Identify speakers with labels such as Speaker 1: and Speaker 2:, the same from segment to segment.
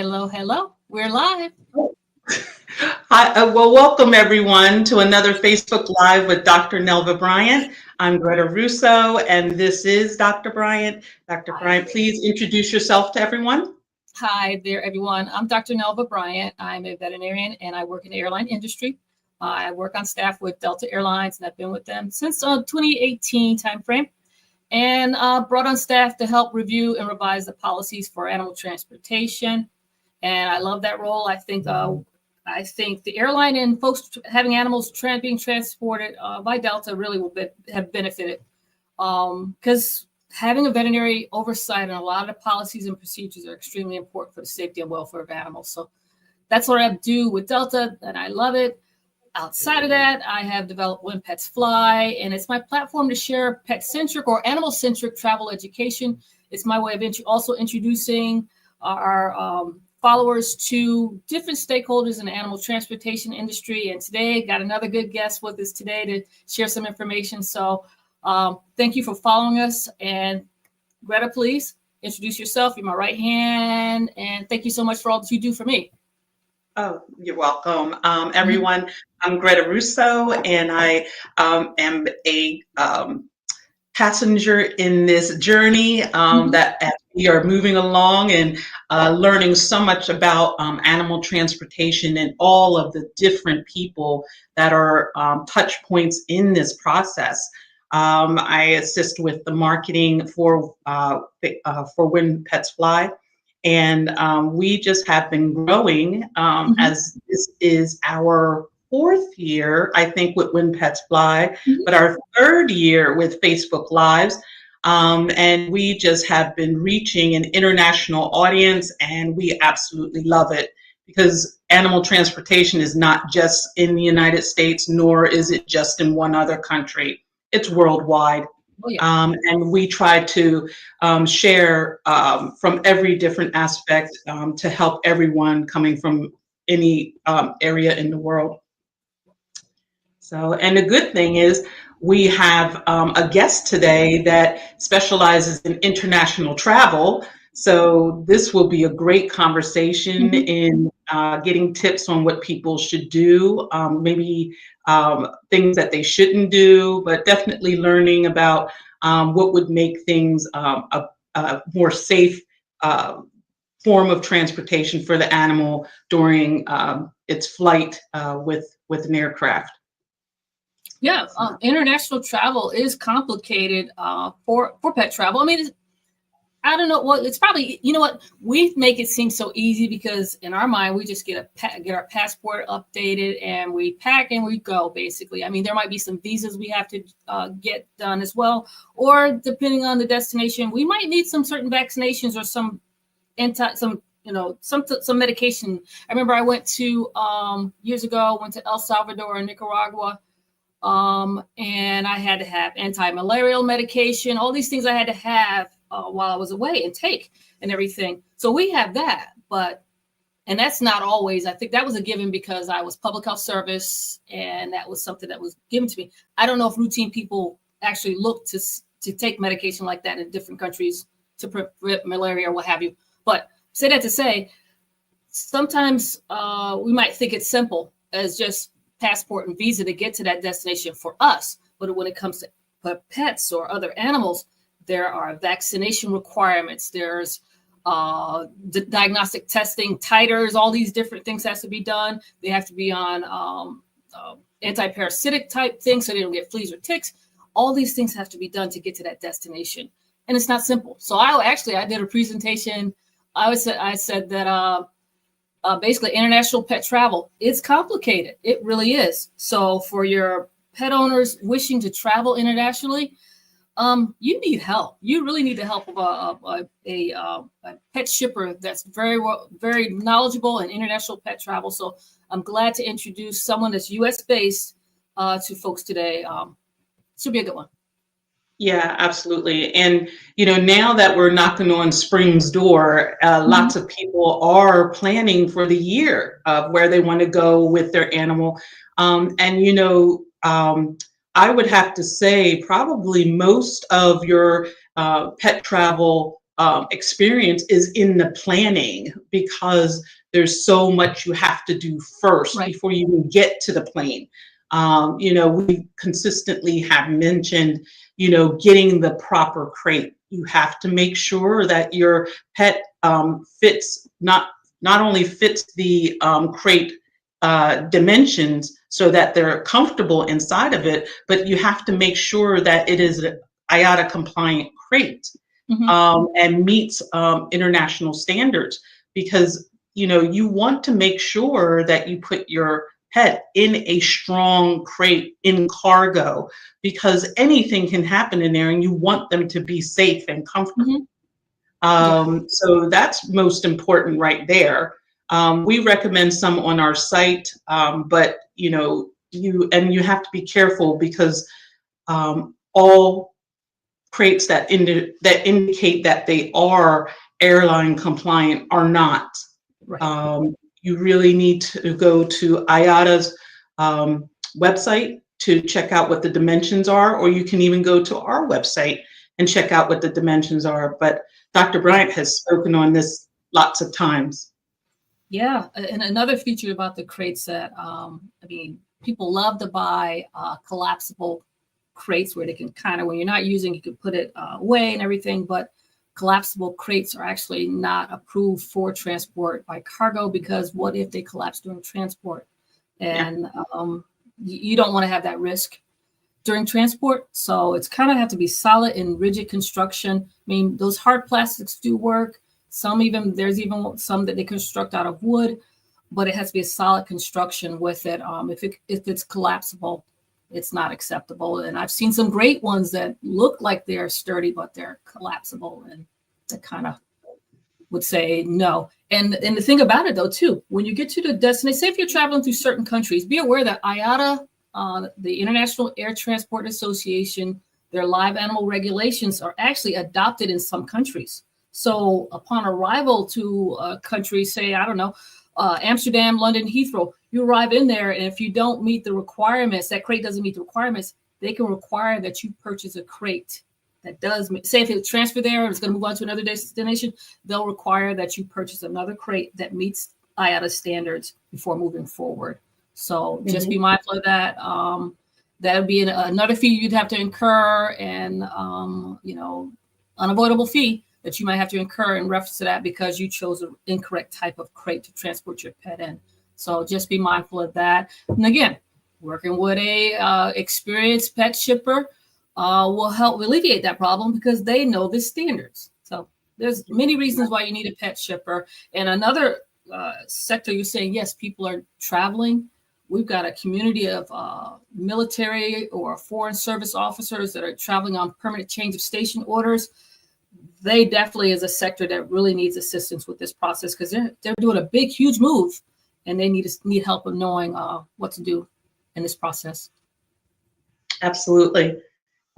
Speaker 1: Hello, hello. We're live.
Speaker 2: Hi, well, welcome everyone to another Facebook Live with Dr. Nelva Bryant. I'm Greta Russo, and this is Dr. Bryant. Dr.
Speaker 1: Hi.
Speaker 2: Bryant, please introduce yourself to everyone.
Speaker 1: Hi there, everyone. I'm Dr. Nelva Bryant. I'm a veterinarian and I work in the airline industry. I work on staff with Delta Airlines and I've been with them since 2018 timeframe and brought on staff to help review and revise the policies for animal transportation. And I love that role. I think the airline and folks having animals being transported by Delta really have benefited because having a veterinary oversight on a lot of the policies and procedures are extremely important for the safety and welfare of animals. So that's what I do with Delta, and I love it. Outside of that, I have developed When Pets Fly, and it's my platform to share pet-centric or animal-centric travel education. It's my way of also introducing our followers to different stakeholders in the animal transportation industry. And today, got another good guest with us today to share some information. So thank you for following us. And Greta, please introduce yourself. You're my right hand. And thank you so much for all that you do for me.
Speaker 2: Oh, you're welcome. Everyone, I'm Greta Russo, and I am a passenger in this journey that as we are moving along and learning so much about animal transportation and all of the different people that are touch points in this process. I assist with the marketing for When Pets Fly. And we just have been growing as this is our fourth year, I think, with When Pets Fly, but our third year with Facebook Lives. And we just have been reaching an international audience, and we absolutely love it because animal transportation is not just in the United States, nor is it just in one other country. It's worldwide.
Speaker 1: Oh, yeah.
Speaker 2: And we try to share from every different aspect to help everyone coming from any area in the world. So, and the good thing is we have a guest today that specializes in international travel. So this will be a great conversation in getting tips on what people should do, maybe things that they shouldn't do, but definitely learning about what would make things a more safe form of transportation for the animal during its flight with an aircraft.
Speaker 1: Yeah, international travel is complicated for pet travel. I mean, I don't know. Well, it's probably, you know what, we make it seem so easy because in our mind, we just get our passport updated and we pack and we go, basically. I mean, there might be some visas we have to get done as well. Or depending on the destination, we might need some certain vaccinations or some medication. I remember I went to years ago, went to El Salvador and Nicaragua. And I had to have anti-malarial medication, all these things I had to have while I was away and take and everything. So we have that, and that's not always, I think that was a given because I was public health service and that was something that was given to me. I don't know if routine people actually look to take medication like that in different countries to prevent malaria or what have you. But say that to say, sometimes we might think it's simple as just passport and visa to get to that destination for us. But when it comes to pets or other animals, there are vaccination requirements. There's diagnostic testing, titers, all these different things has to be done. They have to be on anti-parasitic type things so they don't get fleas or ticks. All these things have to be done to get to that destination. And it's not simple. So I did a presentation. I said that basically international pet travel, it's complicated. It really is. So for your pet owners wishing to travel internationally, you need help. You really need the help of a pet shipper that's very knowledgeable in international pet travel. So I'm glad to introduce someone that's U.S. based to folks today. Should be a good one.
Speaker 2: Yeah, absolutely. And, now that we're knocking on spring's door, lots of people are planning for the year of where they want to go with their animal. I would have to say probably most of your pet travel experience is in the planning, because there's so much you have to do first
Speaker 1: Right.
Speaker 2: before you even get to the plane. We consistently have mentioned, getting the proper crate. You have to make sure that your pet fits, not only fits the crate dimensions so that they're comfortable inside of it, but you have to make sure that it is an IATA compliant crate, and meets international standards, because you want to make sure that you put your pet in a strong crate in cargo, because anything can happen in there and you want them to be safe and comfortable. So that's most important right there. We recommend some on our site, but you have to be careful, because all crates that indicate that they are airline compliant are not.
Speaker 1: Right.
Speaker 2: You really need to go to IATA's website to check out what the dimensions are, or you can even go to our website and check out what the dimensions are. But Dr. Bryant has spoken on this lots of times.
Speaker 1: Yeah, and another feature about the crates that people love to buy collapsible crates where they can kind of, when you're not using, you can put it away and everything. But collapsible crates are actually not approved for transport by cargo, because what if they collapse during transport? And you don't want to have that risk during transport. So it's kind of have to be solid and rigid construction. I mean, those hard plastics do work. There's even some that they construct out of wood, but it has to be a solid construction with it. If it's collapsible, it's not acceptable. And I've seen some great ones that look like they're sturdy, but they're collapsible, and that kind of would say no. And the thing about it though, too, when you get to the destination, say if you're traveling through certain countries, be aware that IATA, the International Air Transport Association, their live animal regulations are actually adopted in some countries. So upon arrival to a country, say, I don't know, Amsterdam, London, Heathrow, you arrive in there, and if you don't meet the requirements, that crate doesn't meet the requirements, they can require that you purchase a crate that does, say if it's transferred there and it's going to move on to another destination, they'll require that you purchase another crate that meets IATA standards before moving forward. So just be mindful of that. That would be another fee you'd have to incur, and unavoidable fee that you might have to incur in reference to that, because you chose an incorrect type of crate to transport your pet in. So just be mindful of that. And again, working with a experienced pet shipper will help alleviate that problem, because they know the standards. So there's many reasons why you need a pet shipper. And another sector, you're saying, yes, people are traveling. We've got a community of military or foreign service officers that are traveling on permanent change of station orders. They definitely is a sector that really needs assistance with this process, because they're doing a big, huge move, and they need help of knowing what to do in this process.
Speaker 2: Absolutely.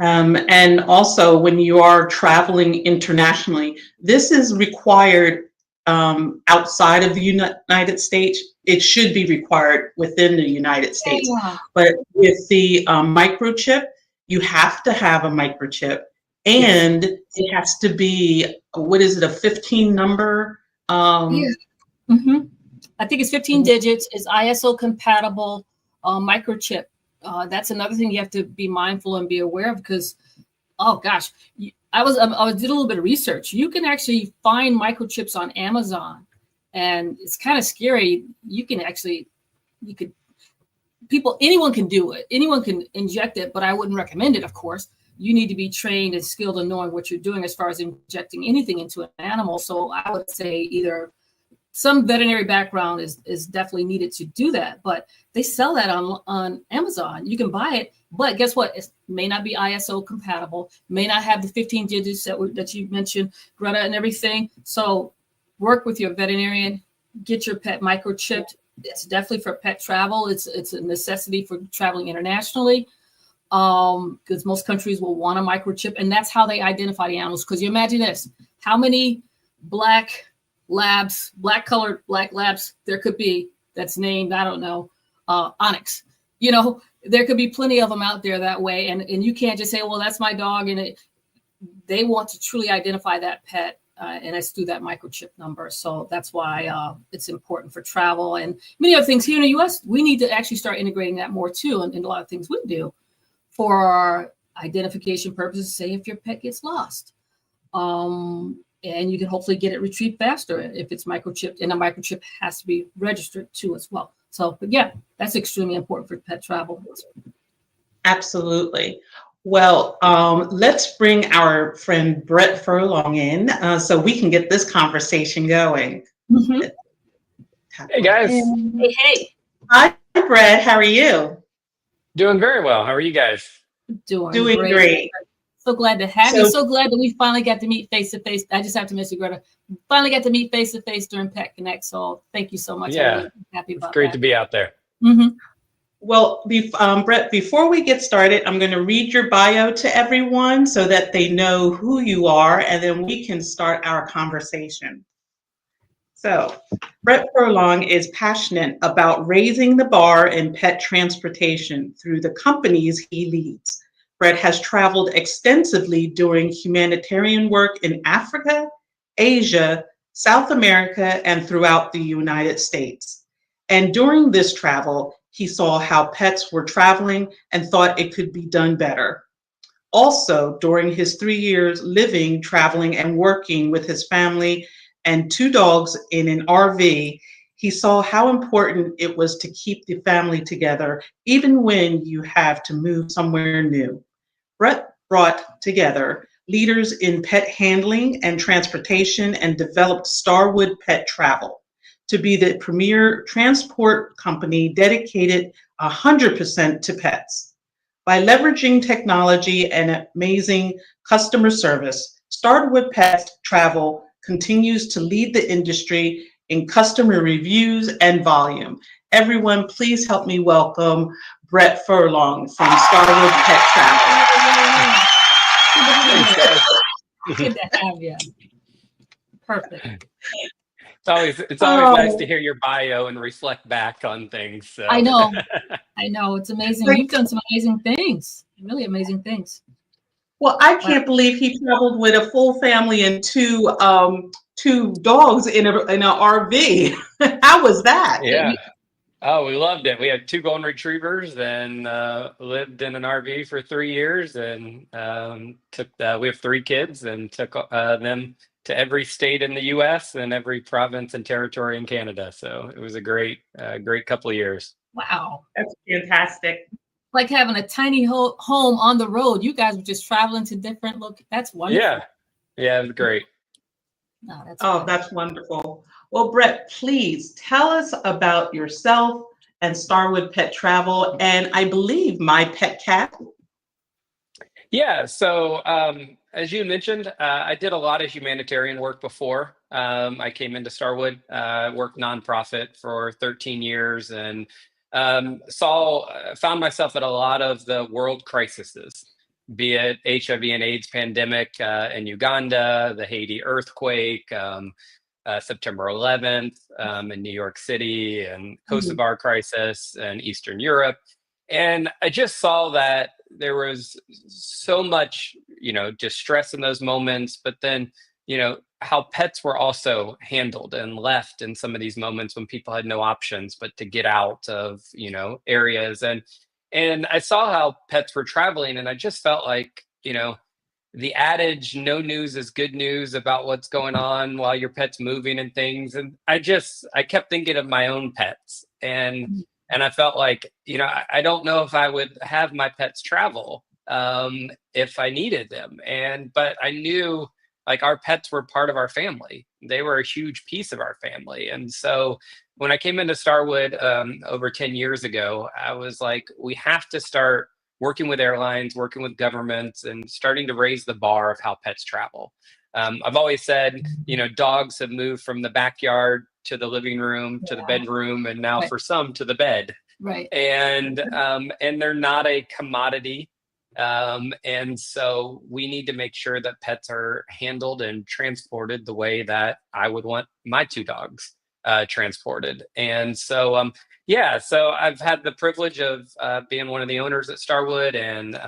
Speaker 2: And also, when you are traveling internationally, this is required outside of the United States. It should be required within the United States.
Speaker 1: Yeah.
Speaker 2: But with the microchip, you have to have a microchip. And it has to be, what is it, a 15 number?
Speaker 1: I think it's 15 digits. It's ISO compatible microchip. That's another thing you have to be mindful and be aware of, because, oh gosh, I did a little bit of research. You can actually find microchips on Amazon, and it's kind of scary. Anyone can do it. Anyone can inject it, but I wouldn't recommend it, of course. You need to be trained and skilled in knowing what you're doing as far as injecting anything into an animal. So I would say either some veterinary background is definitely needed to do that, but they sell that on Amazon. You can buy it, but guess what? It may not be ISO compatible, may not have the 15 digits that you mentioned, Greta, and everything. So work with your veterinarian, get your pet microchipped. It's definitely for pet travel. It's a necessity for traveling internationally, because most countries will want a microchip, and that's how they identify the animals. Because you imagine this, how many black colored black labs there could be that's named, I don't know, Onyx. There could be plenty of them out there that way, and you can't just say, well, that's my dog, and they want to truly identify that pet and it's through that microchip number. So that's why it's important for travel and many other things here in the U.S. We need to actually start integrating that more too, and a lot of things we do for identification purposes. Say if your pet gets lost, and you can hopefully get it retrieved faster if it's microchipped, and a microchip has to be registered too as well. So, but yeah, that's extremely important for pet travel.
Speaker 2: Absolutely. Well, let's bring our friend Brett Furlong in so we can get this conversation going.
Speaker 1: Mm-hmm.
Speaker 3: Hey, guys.
Speaker 1: Hey.
Speaker 2: Hi, Brett. How are you?
Speaker 3: Doing very well. How are you guys?
Speaker 2: Doing great.
Speaker 1: So glad to have you. So glad that we finally got to meet face to face. I just have to miss you, Greta. Finally got to meet face to face during Pet Connect. So thank you so much.
Speaker 3: Yeah,
Speaker 1: I'm really happy about
Speaker 3: it's great
Speaker 1: that.
Speaker 3: to be out there.
Speaker 1: Mm-hmm.
Speaker 2: Well, Brett, before we get started, I'm going to read your bio to everyone so that they know who you are, and then we can start our conversation. So, Brett Furlong is passionate about raising the bar in pet transportation through the companies he leads. Brett has traveled extensively doing humanitarian work in Africa, Asia, South America, and throughout the United States. And during this travel, he saw how pets were traveling and thought it could be done better. Also, during his 3 years living, traveling, and working with his family and 2 dogs in an RV, he saw how important it was to keep the family together, even when you have to move somewhere new. Brett brought together leaders in pet handling and transportation and developed Starwood Pet Travel to be the premier transport company dedicated 100% to pets. By leveraging technology and amazing customer service, Starwood Pet Travel continues to lead the industry in customer reviews and volume. Everyone, please help me welcome Brett Furlong from Starwood Pet Travel.
Speaker 3: Thanks, guys.
Speaker 1: Good to have you. Perfect.
Speaker 3: It's always nice to hear your bio and reflect back on things. So.
Speaker 1: I know. It's amazing. You've done some amazing things. Really amazing things.
Speaker 2: Well, I can't believe he traveled with a full family and two dogs in an RV. How was that?
Speaker 3: Yeah. Oh, we loved it. We had 2 golden retrievers and lived in an RV for 3 years, and we have 3 kids and took them to every state in the U.S. and every province and territory in Canada. So it was a great couple of years.
Speaker 1: Wow.
Speaker 2: That's fantastic.
Speaker 1: Like having a tiny home on the road. You guys were just traveling to different locations. That's wonderful.
Speaker 3: Yeah, it was great.
Speaker 1: No,
Speaker 2: that's wonderful. Well, Brett, please tell us about yourself and Starwood Pet Travel, and I believe My Pet Cat.
Speaker 3: Yeah, so as you mentioned, I did a lot of humanitarian work before I came into Starwood. Worked nonprofit for 13 years and found myself at a lot of the world crises, be it HIV and AIDS pandemic in Uganda, the Haiti earthquake, September 11th in New York City, and Kosovo crisis in Eastern Europe. And I just saw that there was so much, distress in those moments, but then, how pets were also handled and left in some of these moments when people had no options but to get out of, areas. And I saw how pets were traveling, and I just felt like, the adage, no news is good news about what's going on while your pet's moving and things. And I kept thinking of my own pets. And I felt like, I don't know if I would have my pets travel if I needed them. But I knew like our pets were part of our family. They were a huge piece of our family. And so when I came into Starwood over 10 years ago, I was like, we have to start working with airlines, working with governments, and starting to raise the bar of how pets travel. I've always said, dogs have moved from the backyard to the living room, to the bedroom, and now for some to the bed.
Speaker 1: Right.
Speaker 3: And they're not a commodity. And so we need to make sure that pets are handled and transported the way that I would want my 2 dogs transported. And so, so I've had the privilege of being one of the owners at Starwood and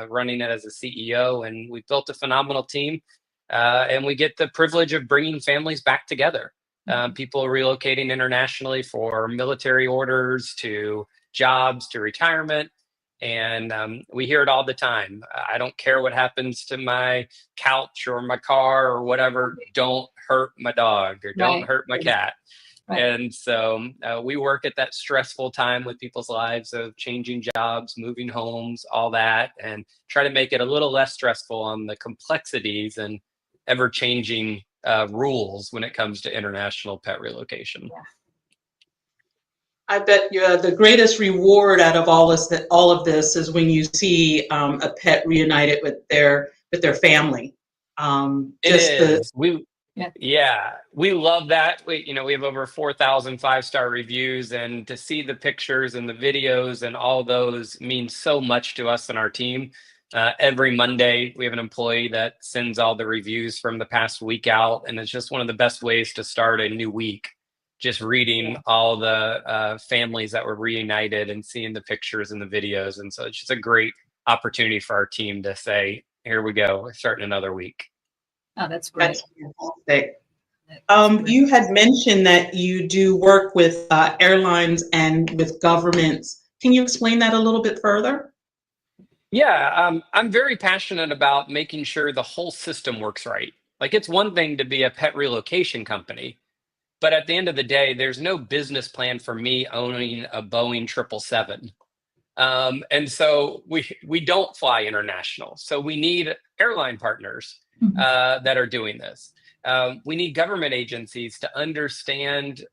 Speaker 3: running it as a CEO, and we've built a phenomenal team. and we get the privilege of bringing families back together. People relocating internationally for military orders, to jobs, to retirement. And we hear it all the time. I don't care what happens to my couch or my car or whatever. Don't hurt my dog, or don't hurt my cat. And so we work at that stressful time with people's lives of changing jobs, moving homes, all that, and try to make it a little less stressful on the complexities and ever-changing rules when it comes to international pet relocation.
Speaker 2: I bet the greatest reward out of all of this is when you see a pet reunited with their family.
Speaker 3: We love that. We have over 4,000 5-star reviews, and to see the pictures and the videos and all those means so much to us and our team. Every Monday, we have an employee that sends all the reviews from the past week out, and it's just one of the best ways to start a new week. Just reading all the families that were reunited and seeing the pictures and the videos. And so it's just a great opportunity for our team to say, here we go, we're starting another week.
Speaker 1: Oh, that's great.
Speaker 2: That's fantastic. You had mentioned that you do work with airlines and with governments. Can you explain that a little bit further?
Speaker 3: Yeah, I'm very passionate about making sure the whole system works right. Like, it's one thing to be a pet relocation company, but at the end of the day, there's no business plan for me owning a Boeing 777. And so we don't fly international. So we need airline partners that are doing this. We need government agencies to understand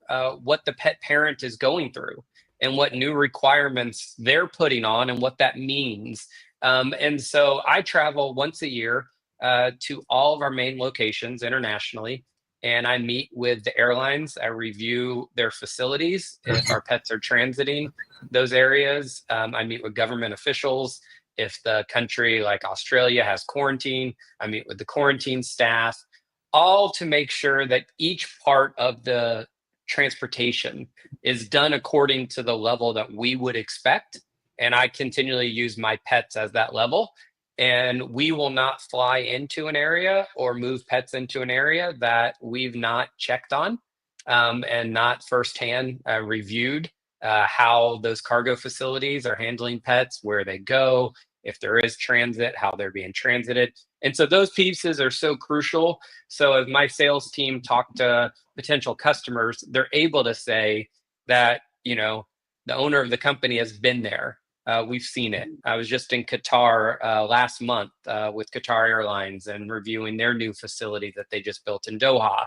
Speaker 3: what the pet parent is going through and what new requirements they're putting on and what that means. And so I travel once a year to all of our main locations internationally. And I meet with the airlines. I review their facilities if our pets are transiting those areas. I meet with government officials. If the country like Australia has quarantine, I meet with the quarantine staff, all to make sure that each part of the transportation is done according to the level that we would expect. And I continually use my pets as that level. And we will not fly into an area or move pets into an area that we've not checked on and not firsthand reviewed how those cargo facilities are handling pets, where they go, if there is transit, how they're being transited. And so those pieces are so crucial. So as my sales team talk to potential customers, they're able to say that, the owner of the company has been there. We've seen it. I was just in Qatar last month with Qatar Airlines and reviewing their new facility that they just built in Doha.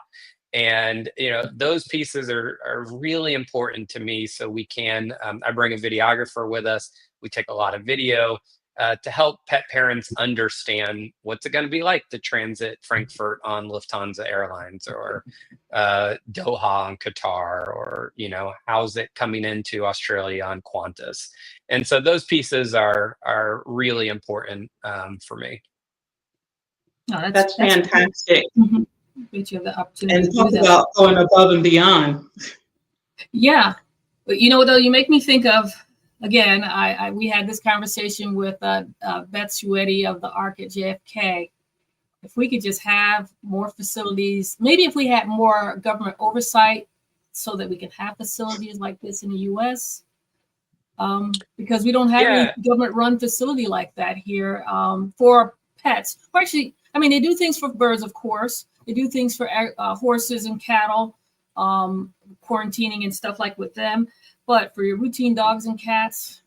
Speaker 3: And, those pieces are really important to me. So we can, I bring a videographer with us. We take a lot of video to help pet parents understand what's it going to be like to transit Frankfurt on Lufthansa Airlines, or Doha on Qatar, or, how's it coming into Australia on Qantas. And so those pieces are really important for me.
Speaker 2: No, that's fantastic.
Speaker 1: Mm-hmm. You have the opportunity
Speaker 2: and talk about going above and beyond.
Speaker 1: Yeah. But though, you make me think of, again, we had this conversation with Beth Shuetti of the ARC at JFK. If we could just have more facilities, maybe if we had more government oversight so that we can have facilities like this in the U.S., because we don't have any government-run facility like that here for pets. Or actually, they do things for birds, of course. They do things for horses and cattle, quarantining and stuff like with them. But for your routine dogs and cats,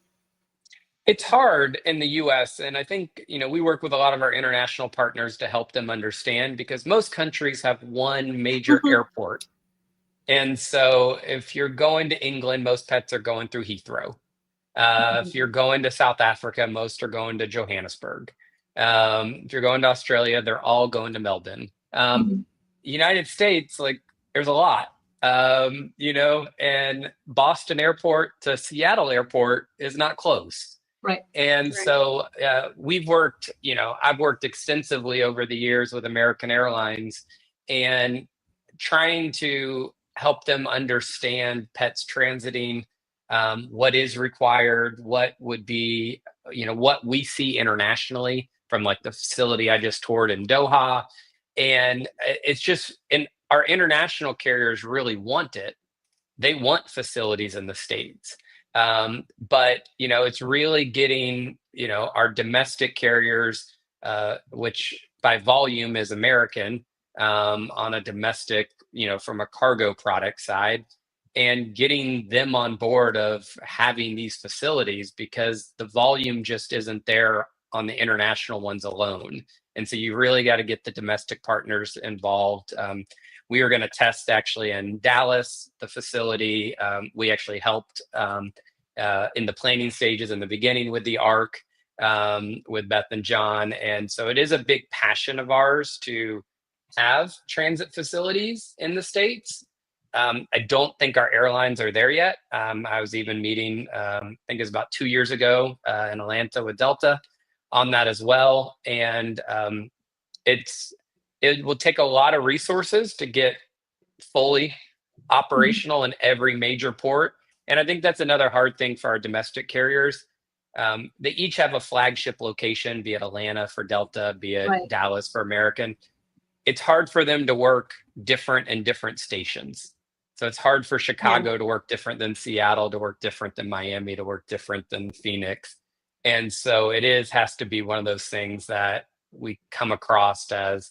Speaker 3: it's hard in the US. And I think, we work with a lot of our international partners to help them understand, because most countries have one major airport. And so if you're going to England, most pets are going through Heathrow. If you're going to South Africa, most are going to Johannesburg. If you're going to Australia, they're all going to Melbourne. United States, there's a lot. And Boston Airport to Seattle Airport is not close.
Speaker 1: Right.
Speaker 3: And so we've worked, I've worked extensively over the years with American Airlines and trying to help them understand pets transiting, what is required, what would be, what we see internationally from the facility I just toured in Doha. And it's just, and our international carriers really want it. They want facilities in the States. But, it's really getting, our domestic carriers, which by volume is American, on a domestic, from a cargo product side, and getting them on board of having these facilities, because the volume just isn't there on the international ones alone. And so you really got to get the domestic partners involved. We were going to test actually in Dallas, the facility. We actually helped in the planning stages in the beginning with the ARC, with Beth and John. And so it is a big passion of ours to have transit facilities in the States. I don't think our airlines are there yet. I was even meeting, I think it was about 2 years ago in Atlanta with Delta on that as well. And it will take a lot of resources to get fully operational in every major port. And I think that's another hard thing for our domestic carriers. They each have a flagship location, be it Atlanta for Delta, be it
Speaker 1: Right.
Speaker 3: Dallas for American. It's hard for them to work different in different stations. So it's hard for Chicago to work different than Seattle, to work different than Miami, to work different than Phoenix. And so has to be one of those things that we come across as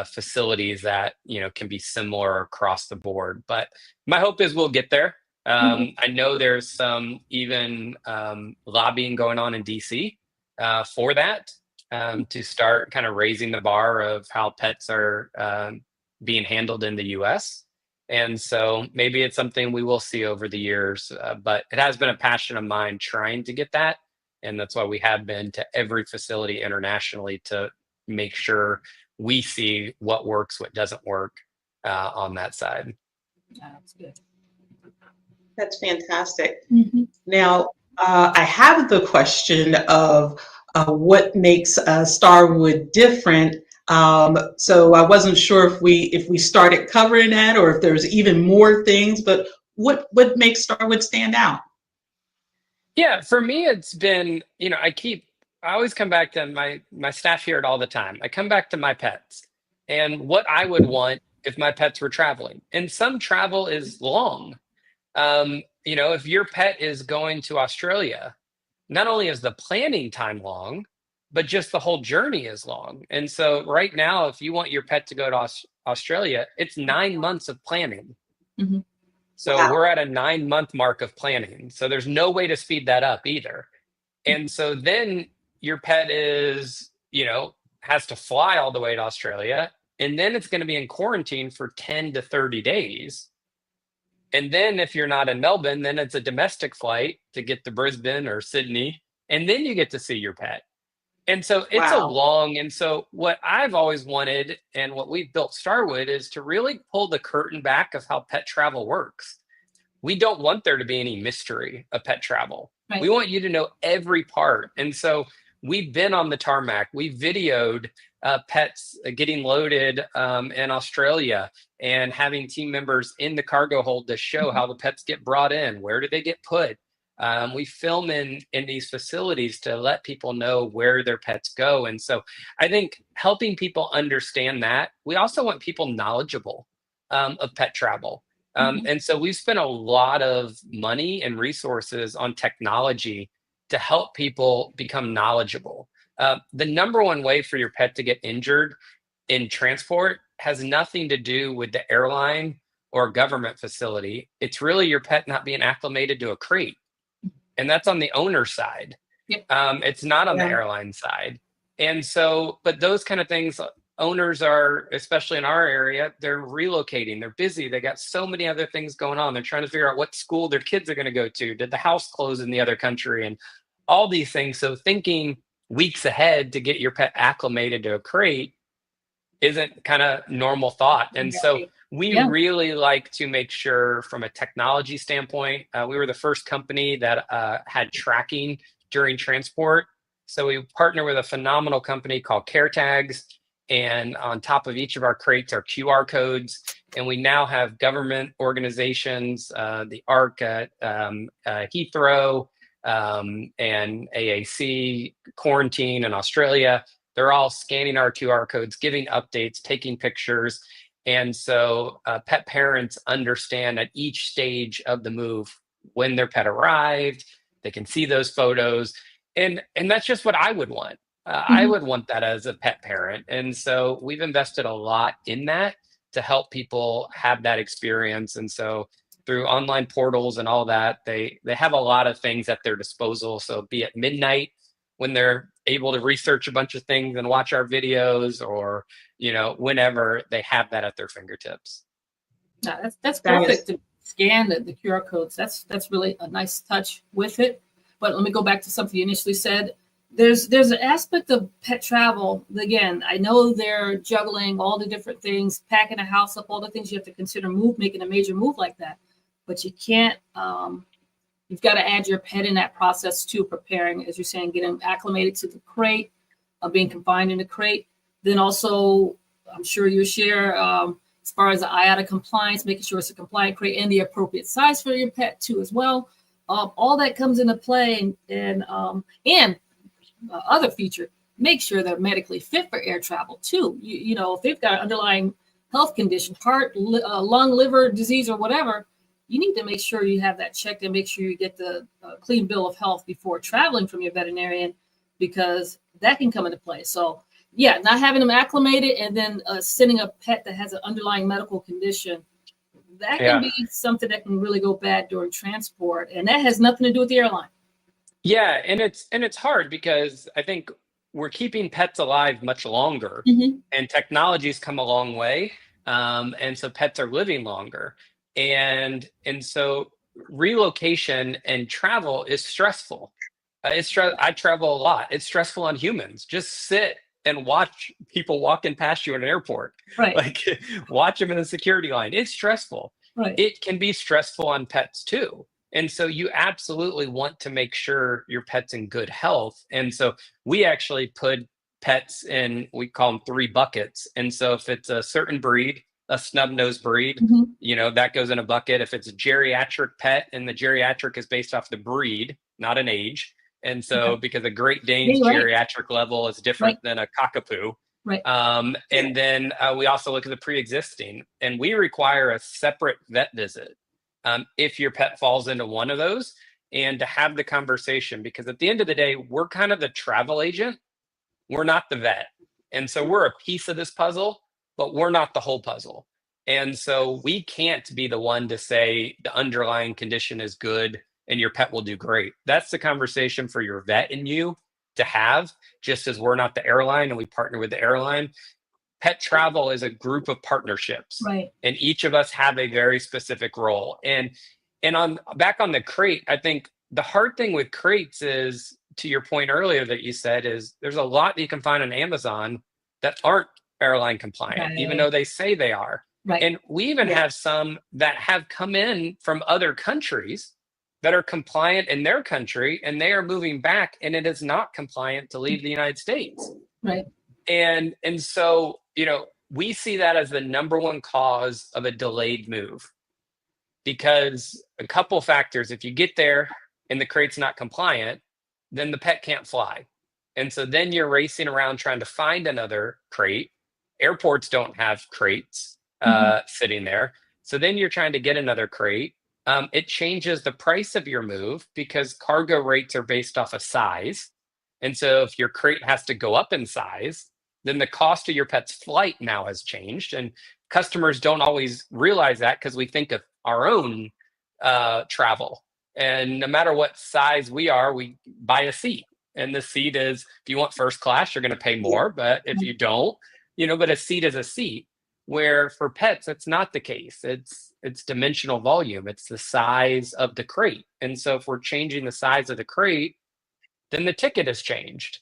Speaker 3: facilities that, can be similar across the board. But my hope is we'll get there. I know there's some even lobbying going on in DC for that, to start kind of raising the bar of how pets are being handled in the US. And so maybe it's something we will see over the years, but it has been a passion of mine trying to get that. And that's why we have been to every facility internationally to make sure we see what works, what doesn't work on that side.
Speaker 1: That's good.
Speaker 2: That's fantastic. Now, I have the question of what makes Starwood different. So I wasn't sure if we started covering that, or if there's even more things. But what makes Starwood stand out?
Speaker 3: Yeah, for me, it's been, I always come back to my staff hear it all the time. I come back to my pets and what I would want if my pets were traveling. And some travel is long. If your pet is going to Australia, not only is the planning time long, but just the whole journey is long. And so right now, if you want your pet to go to Australia, it's 9 months of planning. So we're at a 9-month mark of planning. So there's no way to speed that up either. And so then your pet is, has to fly all the way to Australia. And then it's going to be in quarantine for 10 to 30 days. And then if you're not in Melbourne, then it's a domestic flight to get to Brisbane or Sydney. And then you get to see your pet. And so it's a long, and so what I've always wanted and what we've built Starwood is to really pull the curtain back of how pet travel works. We don't want there to be any mystery of pet travel.
Speaker 1: Right.
Speaker 3: We want you to know every part. And so we've been on the tarmac. We videoed pets getting loaded in Australia and having team members in the cargo hold to show how the pets get brought in. Where do they get put? We film in these facilities to let people know where their pets go. And so I think helping people understand that. We also want people knowledgeable of pet travel. And so we've spent a lot of money and resources on technology to help people become knowledgeable. The number one way for your pet to get injured in transport has nothing to do with the airline or government facility. It's really your pet not being acclimated to a crate. And that's on the owner side.
Speaker 1: Yep.
Speaker 3: It's not on the airline side. And so, but those kind of things, owners are, especially in our area, they're relocating, they're busy, they got so many other things going on. They're trying to figure out what school their kids are going to go to. Did the house close in the other country? And all these things. So thinking weeks ahead to get your pet acclimated to a crate isn't kind of normal thought. And so we really like to make sure from a technology standpoint, we were the first company that had tracking during transport. So we partner with a phenomenal company called CareTags. And on top of each of our crates are QR codes. And we now have government organizations, the ARC at Heathrow and AAC, Quarantine in Australia. they're all scanning our QR codes, giving updates, taking pictures. And so pet parents understand at each stage of the move when their pet arrived, they can see those photos. And that's just what I would want. I would want that as a pet parent. And so we've invested a lot in that to help people have that experience. And so through online portals and all that, they have a lot of things at their disposal. So be it midnight when they're able to research a bunch of things and watch our videos, or whenever, they have that at their fingertips.
Speaker 1: Yeah, that's perfect to scan the QR codes. That's really a nice touch with it. But let me go back to something you initially said. There's an aspect of pet travel. Again, I know they're juggling all the different things, packing a house up, all the things you have to consider making a major move like that. But you can't, you've got to add your pet in that process too, preparing, as you're saying, getting acclimated to the crate, being confined in the crate. Then also, I'm sure you share as far as the IATA compliance, making sure it's a compliant crate and the appropriate size for your pet too as well. All that comes into play, and other feature, make sure they're medically fit for air travel too. You know, if they've got an underlying health condition, heart, lung, liver disease, or whatever, you need to make sure you have that checked and make sure you get the clean bill of health before traveling from your veterinarian, because that can come into play. So yeah, not having them acclimated and then sending a pet that has an underlying medical condition, that can be something that can really go bad during transport. And that has nothing to do with the airline.
Speaker 3: Yeah, and it's hard because I think we're keeping pets alive much longer, and technology's come a long way, and so pets are living longer, and so relocation and travel is stressful. I travel a lot. It's stressful on humans. Just sit and watch people walking past you at an airport.
Speaker 1: Right.
Speaker 3: Like watch them in the security line. It's stressful.
Speaker 1: Right.
Speaker 3: It can be stressful on pets too. And so you absolutely want to make sure your pet's in good health. And so we actually put pets in, we call them 3 buckets. And so if it's a certain breed, a snub-nosed breed, that goes in a bucket. If it's a geriatric pet, and the geriatric is based off the breed, not an age. And so because a Great Dane's geriatric level is different than a cockapoo.
Speaker 1: Right.
Speaker 3: And then we also look at the pre-existing, and we require a separate vet visit if your pet falls into one of those, and to have the conversation, because at the end of the day, we're kind of the travel agent. We're not the vet. And so we're a piece of this puzzle, but we're not the whole puzzle. And so we can't be the one to say the underlying condition is good and your pet will do great. That's the conversation for your vet and you to have, just as we're not the airline and we partner with the airline. Pet travel is a group of partnerships,
Speaker 1: right?
Speaker 3: And each of us have a very specific role. And back on the crate, I think the hard thing with crates is, to your point earlier that you said, is there's a lot that you can find on Amazon that aren't airline compliant, even though they say they are.
Speaker 1: Right.
Speaker 3: And we even have some that have come in from other countries that are compliant in their country, and they are moving back, and it is not compliant to leave the United States.
Speaker 1: Right.
Speaker 3: And so, we see that as the number one cause of a delayed move, because a couple factors: if you get there and the crate's not compliant, then the pet can't fly. And so then you're racing around trying to find another crate. Airports don't have crates sitting there. So then you're trying to get another crate. It changes the price of your move because cargo rates are based off of size. And so if your crate has to go up in size, then the cost of your pet's flight now has changed. And customers don't always realize that, because we think of our own travel. And no matter what size we are, we buy a seat. And the seat is, if you want first class, you're going to pay more. But if you don't, but a seat is a seat. Where for pets, that's not the case. It's dimensional volume. It's the size of the crate. And so if we're changing the size of the crate, then the ticket has changed.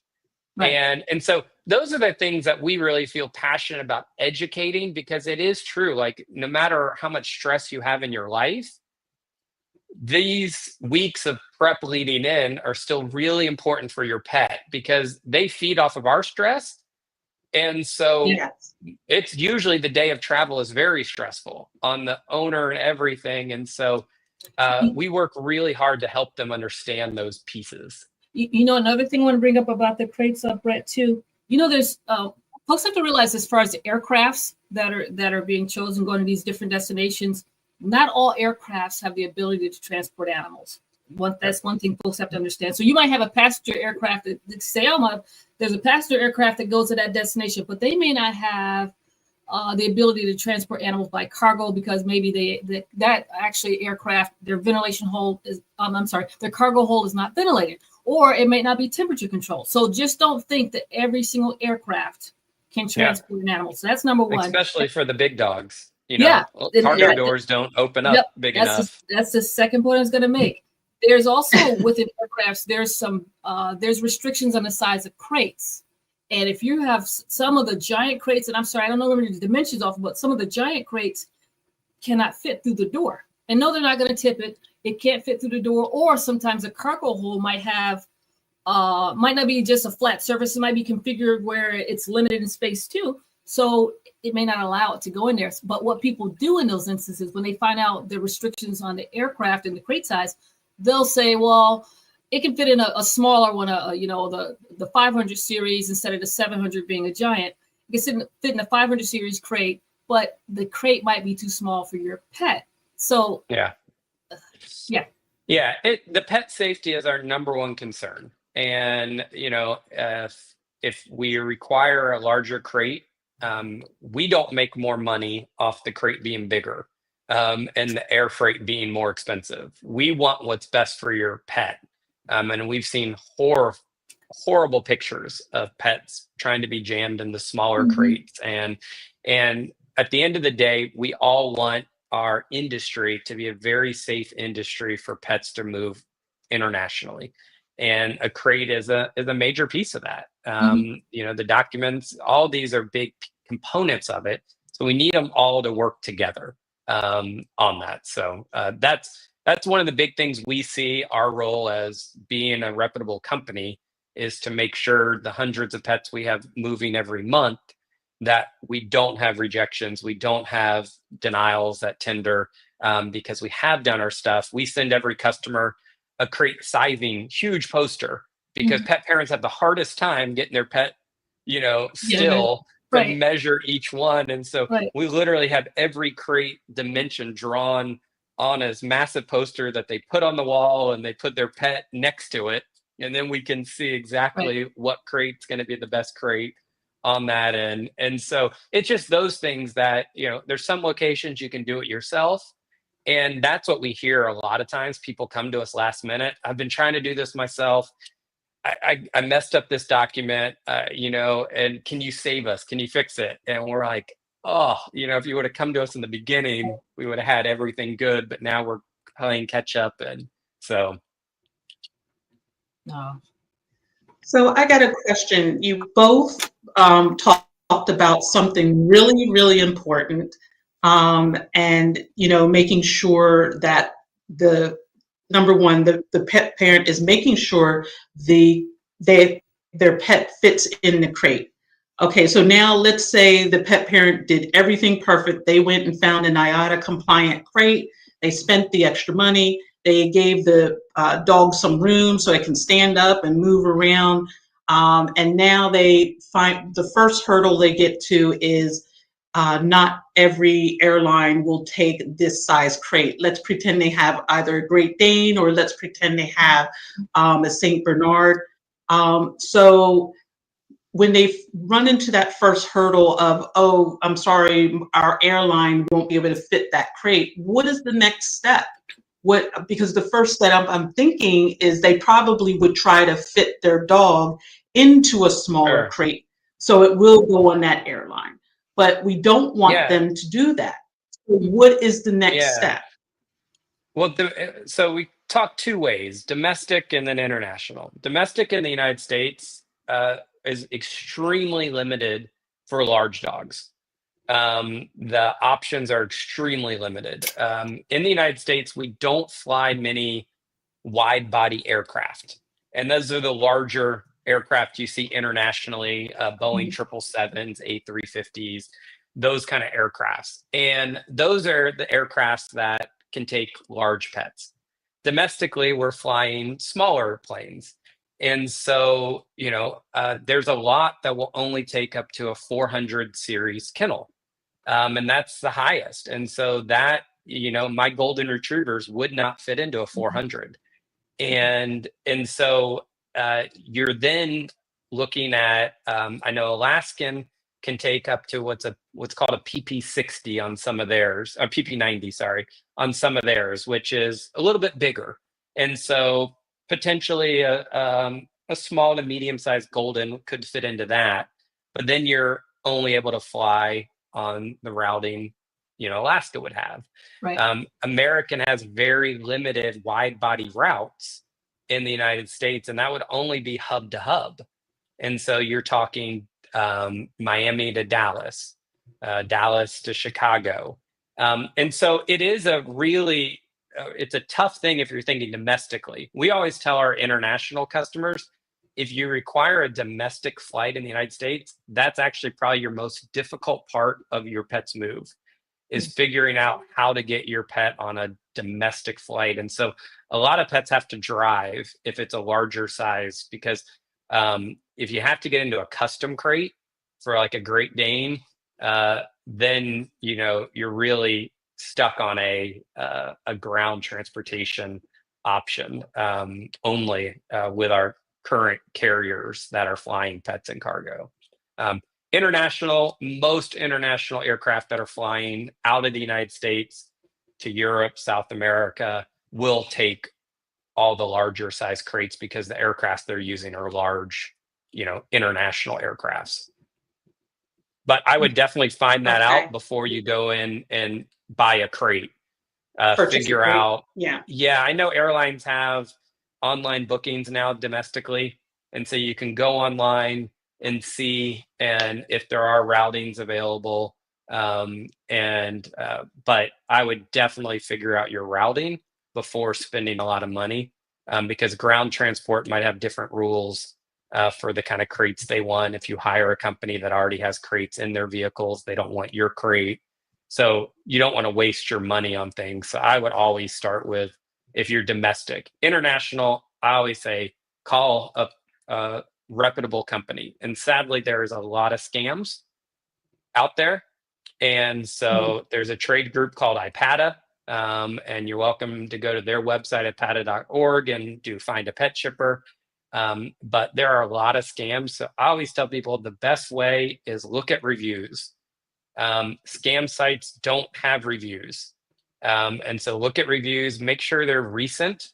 Speaker 3: Right. And so those are the things that we really feel passionate about educating, because it is true. Like, no matter how much stress you have in your life, these weeks of prep leading in are still really important for your pet, because they feed off of our stress. And so it's usually the day of travel is very stressful on the owner and everything. And so we work really hard to help them understand those pieces.
Speaker 1: Another thing I want to bring up about the crates, Brett, too, There's folks have to realize, as far as the aircrafts that are being chosen going to these different destinations, not all aircrafts have the ability to transport animals. That's one thing folks have to understand. So you might have a passenger aircraft that say, there's a passenger aircraft that goes to that destination, but they may not have the ability to transport animals by cargo, because maybe that actually aircraft, their ventilation hole is, their cargo hold is not ventilated, or it may not be temperature controlled. So just don't think that every single aircraft can transport an animal. So that's number one.
Speaker 3: Especially for the big dogs.
Speaker 1: Cargo
Speaker 3: doors don't open up big enough.
Speaker 1: That's the second point I was going to make. There's also within aircrafts, there's restrictions on the size of crates. And if you have some of the giant crates, and I'm sorry, I don't know the dimensions off, but some of the giant crates cannot fit through the door. And no, they're not going to tip it. It can't fit through the door. Or sometimes a cargo hold might not be just a flat surface. It might be configured where it's limited in space too. So it may not allow it to go in there. But what people do in those instances, when they find out the restrictions on the aircraft and the crate size, they'll say, well, it can fit in a smaller one, the 500 series instead of the 700 being a giant. It can fit in a 500 series crate, but the crate might be too small for your pet. So
Speaker 3: the pet safety is our number one concern. And if we require a larger crate, we don't make more money off the crate being bigger and the air freight being more expensive. We want what's best for your pet. And we've seen horrible pictures of pets trying to be jammed into smaller crates. And at the end of the day, we all want our industry to be a very safe industry for pets to move internationally. And a crate is a major piece of that. The documents, all these are big components of it. So we need them all to work together on that. So that's one of the big things we see our role as being a reputable company is to make sure the hundreds of pets we have moving every month, that we don't have rejections, we don't have denials at tender, because we have done our stuff. We send every customer a crate sizing huge poster, because pet parents have the hardest time getting their pet, to measure each one. And so we literally have every crate dimension drawn on a massive poster that they put on the wall, and they put their pet next to it. And then we can see exactly what crate's going to be the best crate on that. And so it's just those things that, there's some locations you can do it yourself. And that's what we hear a lot of times. People come to us last minute. I've been trying to do this myself. I messed up this document, and can you save us? Can you fix it? And we're like, if you would have come to us in the beginning, we would have had everything good, but now we're playing catch up. And so.
Speaker 1: No.
Speaker 2: So I got a question. You both talked about something really, really important, and making sure that the number one, the pet parent is making sure their pet fits in the crate. Okay, so now let's say the pet parent did everything perfect. They went and found an IATA compliant crate. They spent the extra money. They gave the dog some room so it can stand up and move around. And now they find the first hurdle they get to is not every airline will take this size crate. Let's pretend they have either a Great Dane, or let's pretend they have a Saint Bernard. So when they run into that first hurdle of, oh, I'm sorry, our airline won't be able to fit that crate, what is the next step? Because the first step I'm thinking is they probably would try to fit their dog into a smaller crate, so it will go on that airline. But we don't want them to do that. So what is the next step?
Speaker 3: Well, so we talk two ways: domestic and then international. Domestic in the United States is extremely limited for large dogs. The options are extremely limited. In the United States, we don't fly many wide body aircraft. And those are the larger aircraft you see internationally, Boeing 777s, A350s, those kind of aircrafts. And those are the aircrafts that can take large pets. Domestically, we're flying smaller planes. And so, there's a lot that will only take up to a 400 series kennel. And that's the highest. And so that, my golden retrievers would not fit into a 400. And so you're then looking at, I know Alaskan can take up to what's called a PP60 on some of theirs, or PP90, sorry, on some of theirs, which is a little bit bigger. And so potentially a small to medium sized golden could fit into that, but then you're only able to fly on the routing Alaska would have.
Speaker 1: Right.
Speaker 3: American has very limited wide body routes in the United States, and that would only be hub to hub. And so you're talking Miami to Dallas, Dallas to Chicago. And so it is it's a tough thing if you're thinking domestically. We always tell our international customers, if you require a domestic flight in the United States, that's actually probably your most difficult part of your pet's move, is figuring out how to get your pet on a domestic flight. And so a lot of pets have to drive if it's a larger size, because if you have to get into a custom crate for like a Great Dane, then you're really stuck on a ground transportation option only with our current carriers that are flying pets and cargo. Most international aircraft that are flying out of the United States to Europe, South America, will take all the larger size crates because the aircraft they're using are large, international aircrafts. But I would definitely find that out before you go in and buy a crate. Figure out. Yeah, I know airlines have online bookings now domestically. And so you can go online and see if there are routings available. But I would definitely figure out your routing before spending a lot of money, because ground transport might have different rules for the kind of crates they want. If you hire a company that already has crates in their vehicles, they don't want your crate. So you don't want to waste your money on things. So I would always start with, if you're domestic. International, I always say call a reputable company. And sadly, there's a lot of scams out there. And so there's a trade group called IPATA, and you're welcome to go to their website, ipata.org, and do find a pet shipper. But there are a lot of scams. So I always tell people the best way is look at reviews. Scam sites don't have reviews. And so look at reviews, make sure they're recent,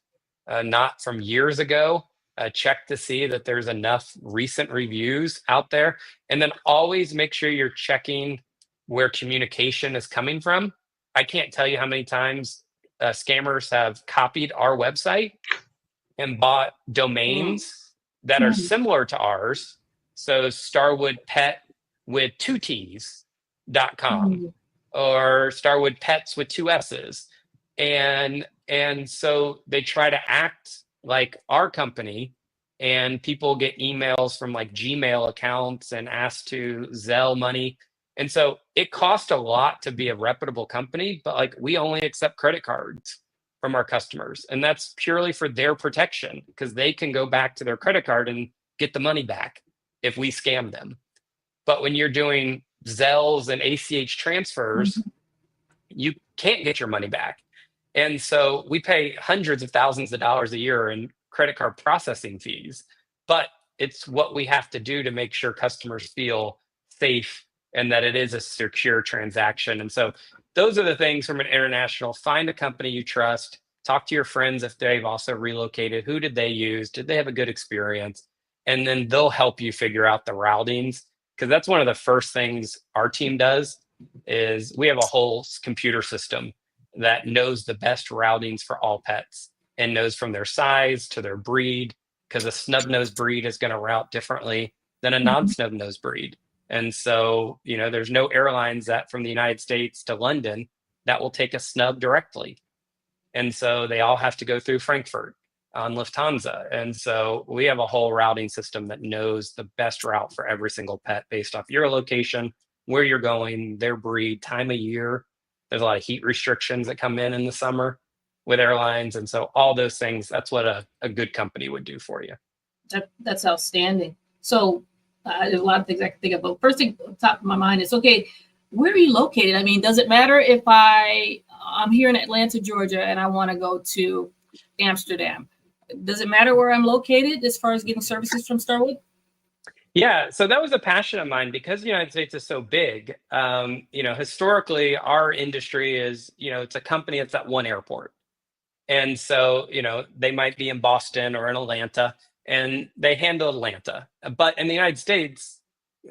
Speaker 3: not from years ago. Check to see that there's enough recent reviews out there. And then always make sure you're checking where communication is coming from. I can't tell you how many times scammers have copied our website and bought domains that are similar to ours. So Starwood Pet with 2 T's.com or Starwood Pets with 2 S's. And so they try to act like our company, and people get emails from like Gmail accounts and asked to Zelle money. And so it costs a lot to be a reputable company, but like we only accept credit cards from our customers. And that's purely for their protection, because they can go back to their credit card and get the money back if we scam them. But when you're doing Zelles and ACH transfers, you can't get your money back. And so we pay hundreds of thousands of dollars a year in credit card processing fees, but it's what we have to do to make sure customers feel safe and that it is a secure transaction. And so those are the things from an international. Find a company you trust, talk to your friends if they've also relocated. Who did they use? Did they have a good experience? And then they'll help you figure out the routings, because that's one of the first things our team does. Is we have a whole computer system that knows the best routings for all pets and knows from their size to their breed, because a snub-nosed breed is going to route differently than a non-snub-nosed breed. And so, there's no airlines that from the United States to London that will take a snub directly. And so they all have to go through Frankfurt on Lufthansa. And so we have a whole routing system that knows the best route for every single pet based off your location, where you're going, their breed, time of year. There's a lot of heat restrictions that come in the summer with airlines. And so all those things, that's what a good company would do for you.
Speaker 1: That's outstanding. So there's a lot of things I can think of, but first thing on top of my mind is, okay, where are you located? I mean, does it matter if I'm here in Atlanta, Georgia, and I want to go to Amsterdam? Does it matter where I'm located as far as getting services from Starwood?
Speaker 3: Yeah, so that was a passion of mine because the United States is so big. Historically, our industry is, it's a company that's at one airport. And so, they might be in Boston or in Atlanta and they handle Atlanta. But in the United States,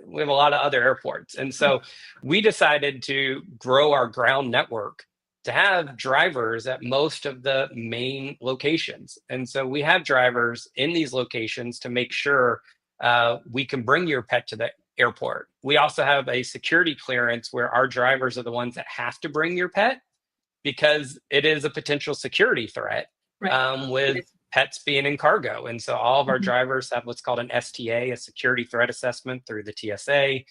Speaker 3: we have a lot of other airports. And so we decided to grow our ground network to have drivers at most of the main locations. And so we have drivers in these locations to make sure we can bring your pet to the airport. We also have a security clearance where our drivers are the ones that have to bring your pet because it is a potential security threat with pets being in cargo. And so all of our drivers have what's called an STA, a security threat assessment through the TSA.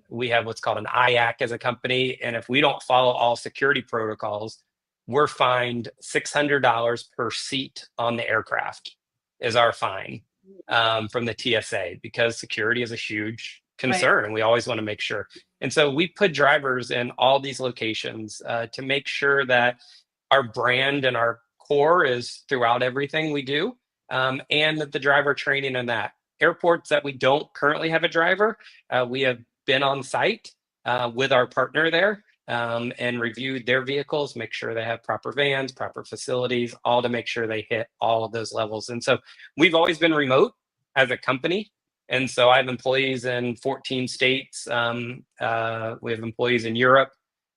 Speaker 3: We have what's called an IAC as a company. And if we don't follow all security protocols, we're fined $600 per seat on the aircraft is our fine from the TSA, because security is a huge concern and we always want to make sure. And so we put drivers in all these locations to make sure that our brand and our core is throughout everything we do, and that the driver training in that. Airports that we don't currently have a driver, we have been on site with our partner there and reviewed their vehicles, make sure they have proper vans, proper facilities, all to make sure they hit all of those levels. And so we've always been remote as a company. And so I have employees in 14 states. We have employees in Europe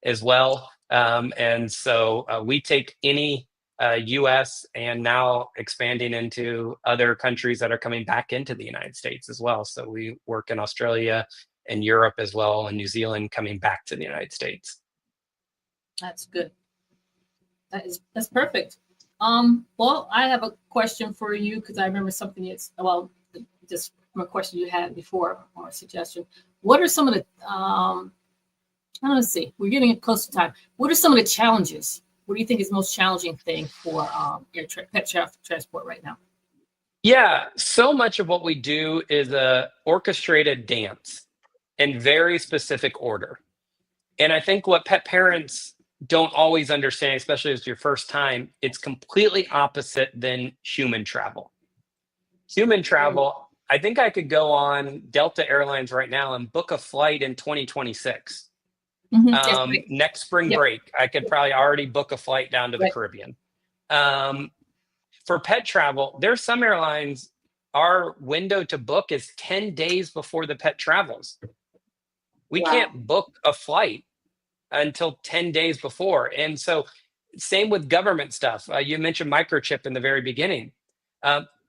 Speaker 3: as well. And so we take any US and now expanding into other countries that are coming back into the United States as well. So we work in Australia and Europe as well, and New Zealand coming back to the United States.
Speaker 1: That's good. That's perfect. Well, I have a question for you because I remember something just from a question you had before or a suggestion. What are some of the let's see, we're getting close to time. What are some of the challenges? What do you think is the most challenging thing for pet transport right now?
Speaker 3: Yeah, so much of what we do is a orchestrated dance in very specific order. And I think what pet parents don't always understand, especially as your first time, it's completely opposite than human travel. Human travel, I think I could go on Delta Airlines right now and book a flight in 2026. Next spring break, I could probably already book a flight down to the Caribbean. For pet travel, there's some airlines, our window to book is 10 days before the pet travels. We can't book a flight until 10 days before. And so same with government stuff. You mentioned microchip in the very beginning.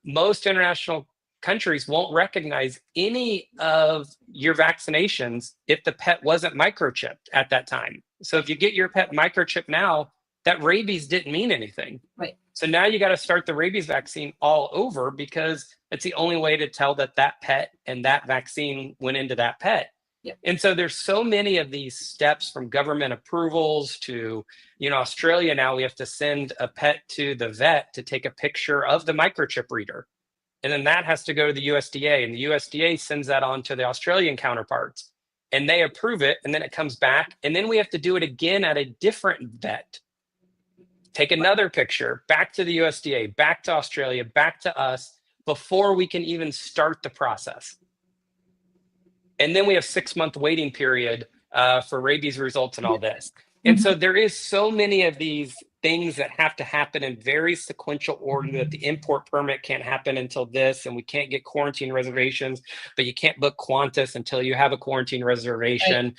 Speaker 3: Most international countries won't recognize any of your vaccinations if the pet wasn't microchipped at that time. So if you get your pet microchip now, that rabies didn't mean anything.
Speaker 1: Right.
Speaker 3: So now you got to start the rabies vaccine all over because it's the only way to tell that that pet and that vaccine went into that pet.
Speaker 1: Yep.
Speaker 3: And so there's so many of these steps from government approvals to, Australia now we have to send a pet to the vet to take a picture of the microchip reader. And then that has to go to the USDA, and the USDA sends that on to the Australian counterparts and they approve it. And then it comes back, and then we have to do it again at a different vet. Take another picture, back to the USDA, back to Australia, back to us before we can even start the process. And then we have 6-month waiting period for rabies results and all this. And so there is so many of these things that have to happen in very sequential order, that the import permit can't happen until this, and we can't get quarantine reservations, but you can't book Qantas until you have a quarantine reservation. Right.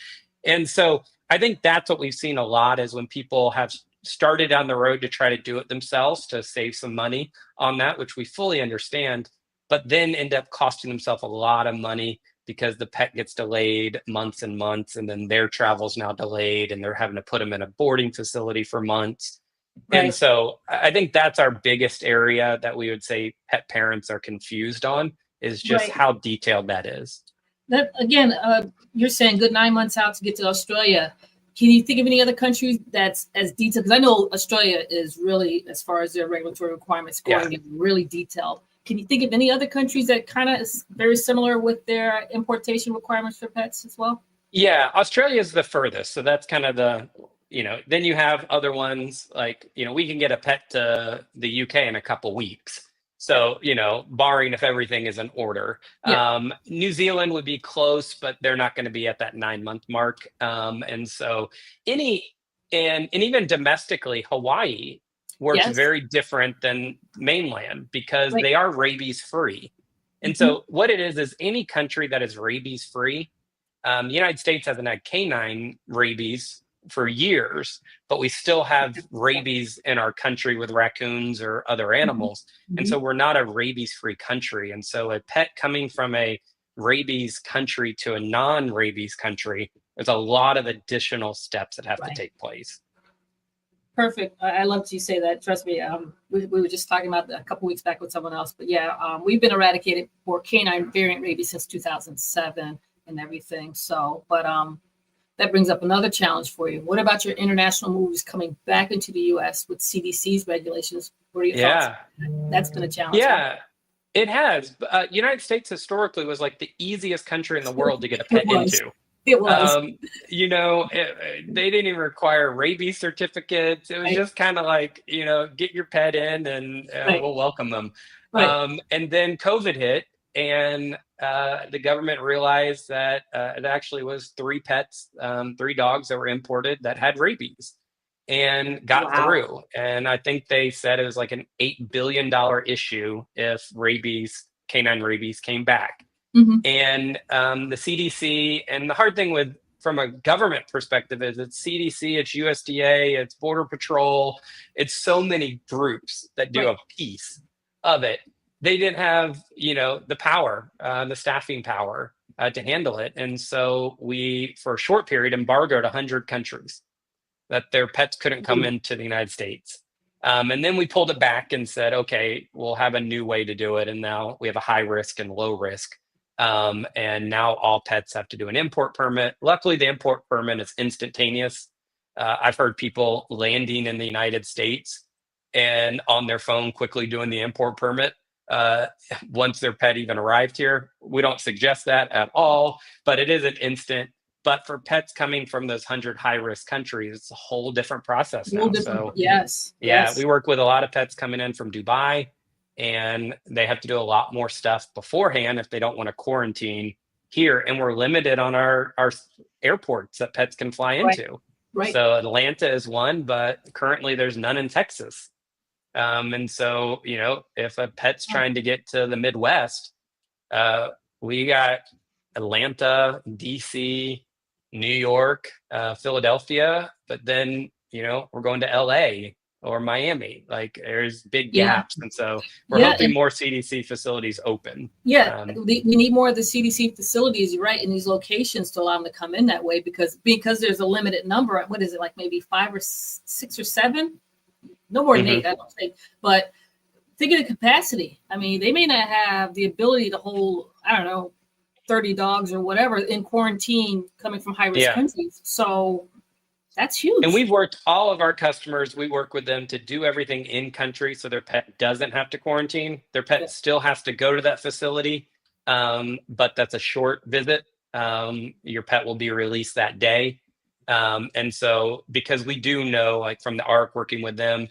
Speaker 3: And so I think that's what we've seen a lot, is when people have started down the road to try to do it themselves to save some money on that, which we fully understand, but then end up costing themselves a lot of money because the pet gets delayed months and months, and then their travel's now delayed and they're having to put them in a boarding facility for months. Right. And so I think that's our biggest area that we would say pet parents are confused on, is just how detailed that is.
Speaker 1: That again, you're saying good 9 months out to get to Australia. Can you think of any other countries that's as detailed? Because I know Australia is really, as far as their regulatory requirements going, is really detailed. Can you think of any other countries that kind of is very similar with their importation requirements for pets as well?
Speaker 3: Yeah, Australia is the furthest. So that's kind of then you have other ones like, we can get a pet to the UK in a couple weeks. So, barring if everything is in order.
Speaker 1: Yeah.
Speaker 3: New Zealand would be close, but they're not going to be at that 9-month mark. And so and even domestically, Hawaii works
Speaker 1: Yes.
Speaker 3: very different than mainland because
Speaker 1: Right.
Speaker 3: they are rabies free. And so what it is any country that is rabies free. The United States hasn't had canine rabies for years, but we still have rabies in our country with raccoons or other animals. And so we're not a rabies-free country. And so a pet coming from a rabies country to a non-rabies country, there's a lot of additional steps that have to take place.
Speaker 1: Perfect. I love you say that. Trust me. We were just talking about that a couple weeks back with someone else, but yeah, we've been eradicated for canine variant rabies since 2007 and everything. So, but that brings up another challenge for you. What about your international movies coming back into the U.S. with CDC's regulations? What are your thoughts? That's been a challenge.
Speaker 3: Yeah, it has. United States historically was like the easiest country in the world to get a pet into.
Speaker 1: It was.
Speaker 3: They didn't even require rabies certificates. It was just kind of like, get your pet in and we'll welcome them.
Speaker 1: Right.
Speaker 3: And then COVID hit and the government realized that it actually was 3 pets, 3 dogs that were imported that had rabies and got through. And I think they said it was like an $8 billion issue if canine rabies came back. And the CDC, and the hard thing from a government perspective is it's CDC, it's USDA, it's Border Patrol, it's so many groups that do a piece of it. They didn't have, the power, the staffing power to handle it. And so we, for a short period, embargoed 100 countries that their pets couldn't come into the United States. And then we pulled it back and said, okay, we'll have a new way to do it. And now we have a high risk and low risk. And now all pets have to do an import permit. Luckily, the import permit is instantaneous. I've heard people landing in the United States and on their phone quickly doing the import permit once their pet even arrived here. We don't suggest that at all, but it is an instant. But for pets coming from those 100 high-risk countries, it's a whole different process now. So
Speaker 1: yes.
Speaker 3: We work with a lot of pets coming in from Dubai, and they have to do a lot more stuff beforehand if they don't want to quarantine here. And we're limited on our airports that pets can fly into.
Speaker 1: Right.
Speaker 3: So Atlanta is one, but currently there's none in Texas. And so, if a pet's trying to get to the Midwest, we got Atlanta, DC, New York, Philadelphia, but then, we're going to LA or Miami. Like there's big gaps. And so we're hoping more CDC facilities open.
Speaker 1: We need more of the CDC facilities, you're right, in these locations to allow them to come in that way because there's a limited number. What is it, like maybe 5 or 6 or 7? No more than 8, I don't think. But think of the capacity. I mean, they may not have the ability to hold, 30 dogs or whatever in quarantine coming from high-risk countries. So that's huge.
Speaker 3: And we work with them to do everything in country so their pet doesn't have to quarantine. Their pet still has to go to that facility, but that's a short visit. Your pet will be released that day. And so because we do know, like from the ARC working with them,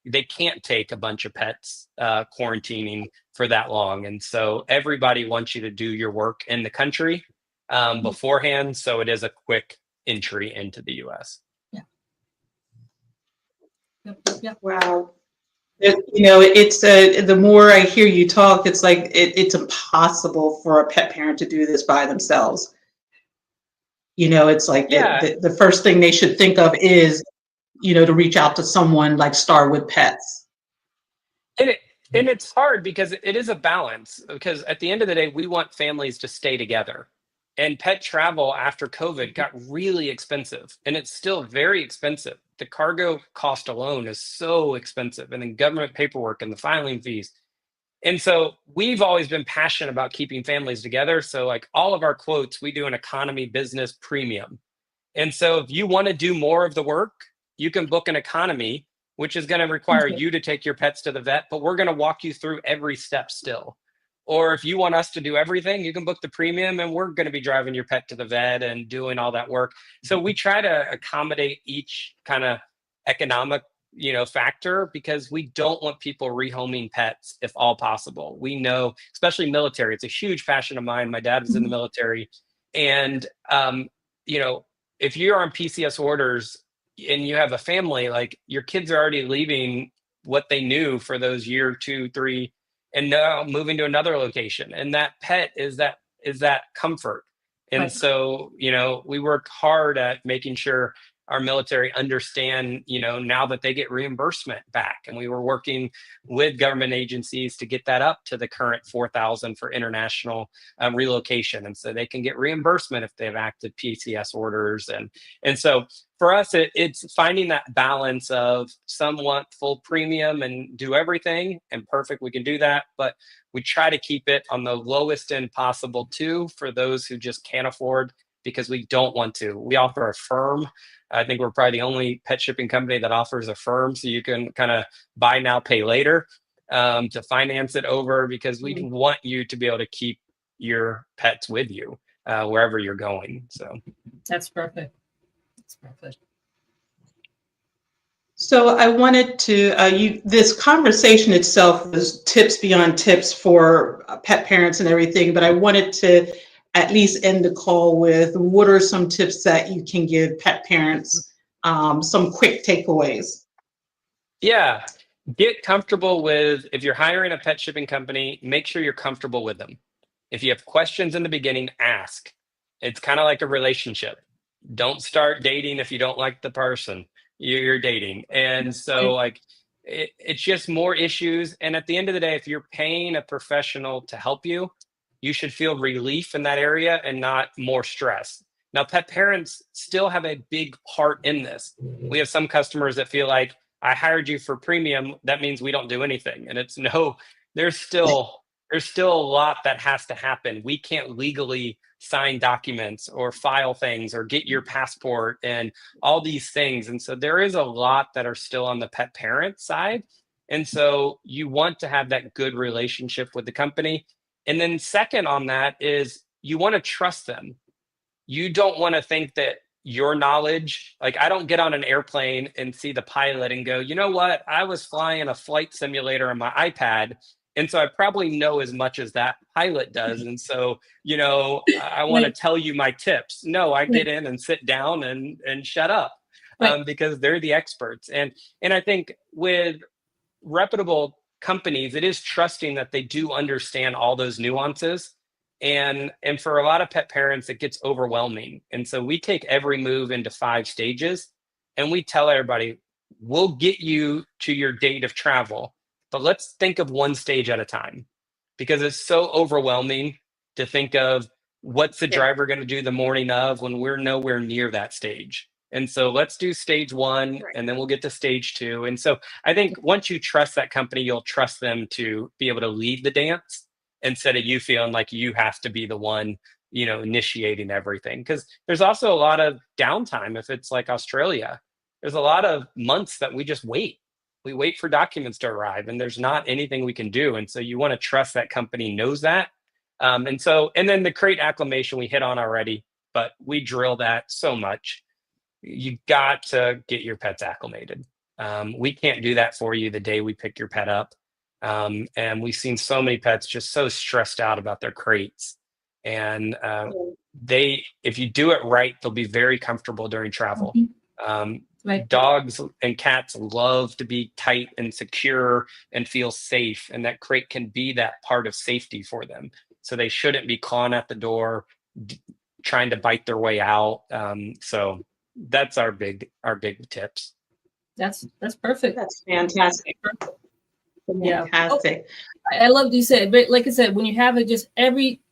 Speaker 3: they can't take a bunch of pets quarantining for that long. And so everybody wants you to do your work in the country beforehand. So it is a quick entry into the US.
Speaker 2: Wow. It's the more I hear you talk, it's like it's impossible for a pet parent to do this by themselves. It's like the first thing they should think of is, to reach out to someone like Starwood Pets.
Speaker 3: And it's hard because it is a balance, because at the end of the day, we want families to stay together. And pet travel after COVID got really expensive, and it's still very expensive. The cargo cost alone is so expensive, and then government paperwork and the filing fees. And so we've always been passionate about keeping families together. So like all of our quotes, we do an economy business premium. And so if you want to do more of the work, you can book an economy which is going to require you to take your pets to the vet, but we're going to walk you through every step still. Or if you want us to do everything, you can book the premium and we're going to be driving your pet to the vet and doing all that work. So we try to accommodate each kind of economic, factor, because we don't want people rehoming pets if all possible. We know, especially military, it's a huge passion of mine. My dad was in the military. And, if you're on PCS orders and you have a family, like your kids are already leaving what they knew for those year, 2, 3, and now moving to another location. And that pet is that comfort. And
Speaker 1: Right.
Speaker 3: so, we work hard at making sure our military understand, now that they get reimbursement back. And we were working with government agencies to get that up to the current 4,000 for international relocation. And so they can get reimbursement if they have active PCS orders. And so for us, it's finding that balance of some want full premium and do everything, and perfect, we can do that. But we try to keep it on the lowest end possible too, for those who just can't afford, because we don't want to. We offer a firm. I think we're probably the only pet shipping company that offers a firm, so you can kind of buy now, pay later to finance it over, because we want you to be able to keep your pets with you wherever you're going. So
Speaker 1: That's perfect. That's perfect.
Speaker 2: So I wanted to, this conversation itself was tips beyond tips for pet parents and everything, but I wanted to at least end the call with, what are some tips that you can give pet parents, some quick takeaways?
Speaker 3: yeah, get comfortable with, if you're hiring a pet shipping company, make sure you're comfortable with them. If you have questions in the beginning, ask. It's kind of like a relationship. Don't start dating if you don't like the person you're dating. And so it's just more issues. And at the end of the day, if you're paying a professional to help you, you should feel relief in that area and not more stress. Now, pet parents still have a big part in this. We have some customers that feel like, I hired you for premium, that means we don't do anything. And it's no, there's still a lot that has to happen. We can't legally sign documents or file things or get your passport and all these things. And so there is a lot that are still on the pet parent side. And so you want to have that good relationship with the company. And then second on that is you want to trust them. You don't want to think that your knowledge, like I don't get on an airplane and see the pilot and go, you know what, I was flying a flight simulator on my iPad, and so I probably know as much as that pilot does. And so, I want to tell you my tips. No, I get in and sit down and shut up because they're the experts. And I think with reputable companies, it is trusting that they do understand all those nuances. And for a lot of pet parents, it gets overwhelming. And so we take every move into 5 stages, and we tell everybody, we'll get you to your date of travel, but let's think of 1 stage at a time, because it's so overwhelming to think of what's the driver going to do the morning of when we're nowhere near that stage. And so let's do stage 1, and then we'll get to stage 2. And so I think once you trust that company, you'll trust them to be able to lead the dance, instead of you feeling like you have to be the one, initiating everything. Because there's also a lot of downtime. If it's like Australia, there's a lot of months that we just wait. We wait for documents to arrive, and there's not anything we can do. And so you want to trust that company knows that. And then the crate acclimation we hit on already, but we drill that so much. You got to get your pets acclimated. We can't do that for you the day we pick your pet up. And we've seen so many pets just so stressed out about their crates. And if you do it right, they'll be very comfortable during travel. Dogs and cats love to be tight and secure and feel safe. And that crate can be that part of safety for them. So they shouldn't be clawing at the door, trying to bite their way out. So that's our big tips.
Speaker 1: That's perfect.
Speaker 2: That's fantastic.
Speaker 1: Yeah.
Speaker 2: Fantastic.
Speaker 1: I love what you said, but like I said, when you have it, just every,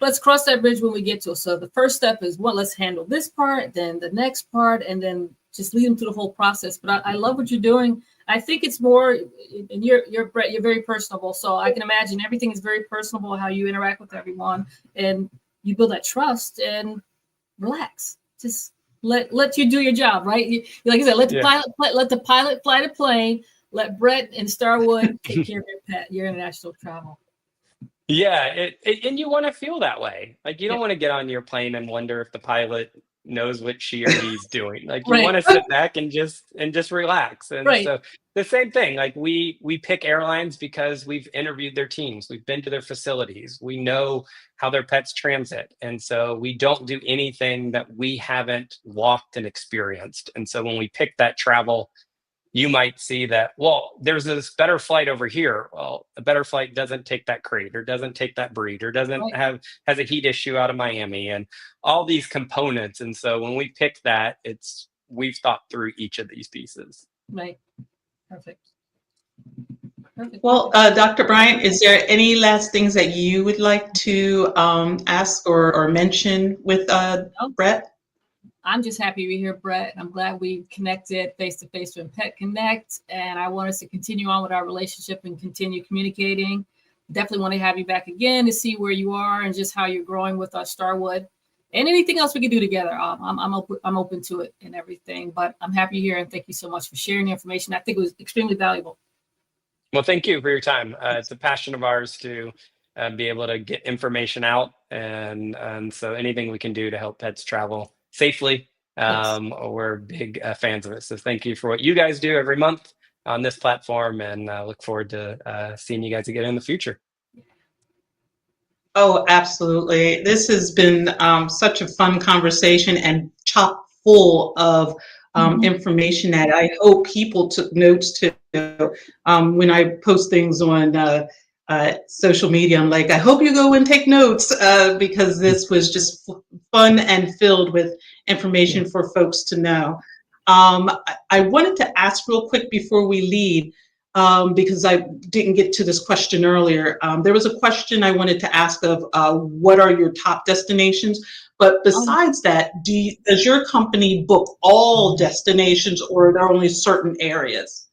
Speaker 1: let's cross that bridge when we get to it. So the first step is let's handle this part, then the next part, and then just lead them through the whole process. But I love what you're doing. I think it's more, and you're Brett, you're very personable. So I can imagine everything is very personable, how you interact with everyone, and you build that trust and relax. Just let you do your job, right? Like I said, let the pilot fly the plane. Let Brett and Starwood take care of your pet, your international travel.
Speaker 3: Yeah, and you want to feel that way. Like you don't want to get on your plane and wonder if the pilot knows what she or he's doing. Like you want to sit back and just relax. And so the same thing, like we pick airlines because we've interviewed their teams, we've been to their facilities, we know how their pets transit. And so we don't do anything that we haven't walked and experienced. And so when we pick that travel, you might see that, well, there's this better flight over here. Well, a better flight doesn't take that crate or doesn't take that breed or doesn't has a heat issue out of Miami and all these components. And so when we pick that, we've thought through each of these pieces.
Speaker 1: Right. Perfect.
Speaker 2: Well, Dr. Bryant, is there any last things that you would like to ask or mention with Brett?
Speaker 1: I'm just happy we're here, Brett. I'm glad we connected face-to-face with Pet Connect, and I want us to continue on with our relationship and continue communicating. Definitely want to have you back again to see where you are and just how you're growing with Starwood and anything else we can do together. I'm open to it and everything, but I'm happy you're here, and thank you so much for sharing the information. I think it was extremely valuable.
Speaker 3: Well, thank you for your time. It's a passion of ours to be able to get information out, and so anything we can do to help pets travel safely, we're big fans of it. So thank you for what you guys do every month on this platform, and look forward to seeing you guys again in the future.
Speaker 2: Oh, absolutely. This has been such a fun conversation and chock full of information that I hope people took notes to. When I post things on social media, I'm like, I hope you go and take notes because this was just fun and filled with information for folks to know. I wanted to ask real quick before we leave, because I didn't get to this question earlier. There was a question I wanted to ask of what are your top destinations? But besides that, does your company book all destinations, or are there only certain areas?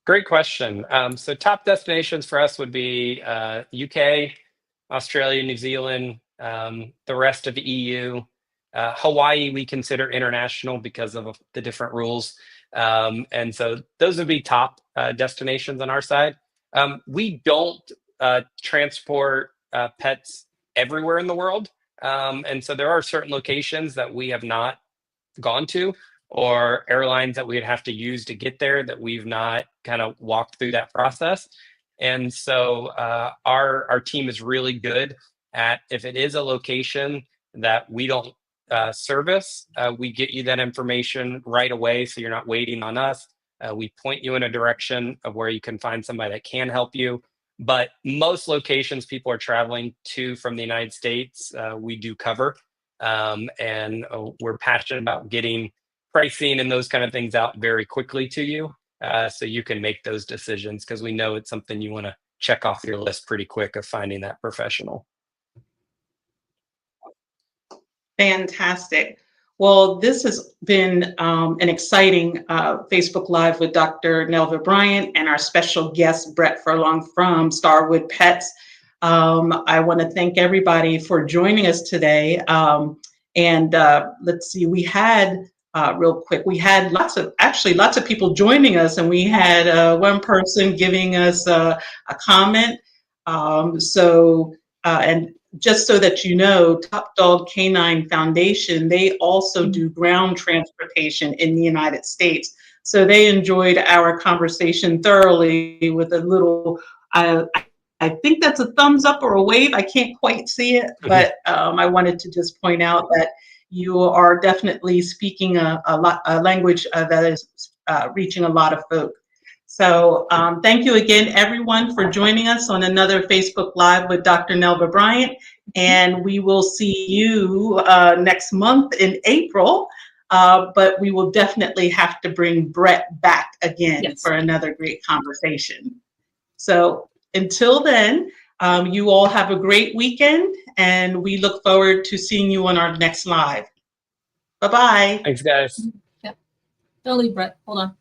Speaker 3: Great question. So top destinations for us would be UK, Australia, New Zealand, the rest of the EU. Hawaii we consider international because of the different rules. And so those would be top destinations on our side. We don't transport pets everywhere in the world. And so there are certain locations that we have not gone to, or airlines that we'd have to use to get there that we've not kind of walked through that process. And so our team is really good at, if it is a location that we don't service, we get you that information right away, so you're not waiting on us. We point you in a direction of where you can find somebody that can help you. But most locations people are traveling to from the United States, we do cover. And we're passionate about getting pricing and those kind of things out very quickly to you, so you can make those decisions, because we know it's something you want to check off your list pretty quick of finding that professional.
Speaker 2: Fantastic. Well, this has been an exciting Facebook Live with Dr. Nelva Bryant and our special guest, Brett Furlong from Starwood Pets. I want to thank everybody for joining us today. And let's see, we had real quick, we had lots of people joining us, and we had one person giving us a comment. And just so that you know, Top Dog Canine Foundation, they also do ground transportation in the United States. So they enjoyed our conversation thoroughly with a little, I think that's a thumbs up or a wave. I can't quite see it, but I wanted to just point out that you are definitely speaking a language that is reaching a lot of folk. So thank you again, everyone, for joining us on another Facebook Live with Dr. Nelva Bryant. And we will see you next month in April. But we will definitely have to bring Brett back again for another great conversation. So until then, you all have a great weekend, and we look forward to seeing you on our next live. Bye-bye.
Speaker 3: Thanks, guys.
Speaker 1: Yeah. Don't leave, Brett. Hold on.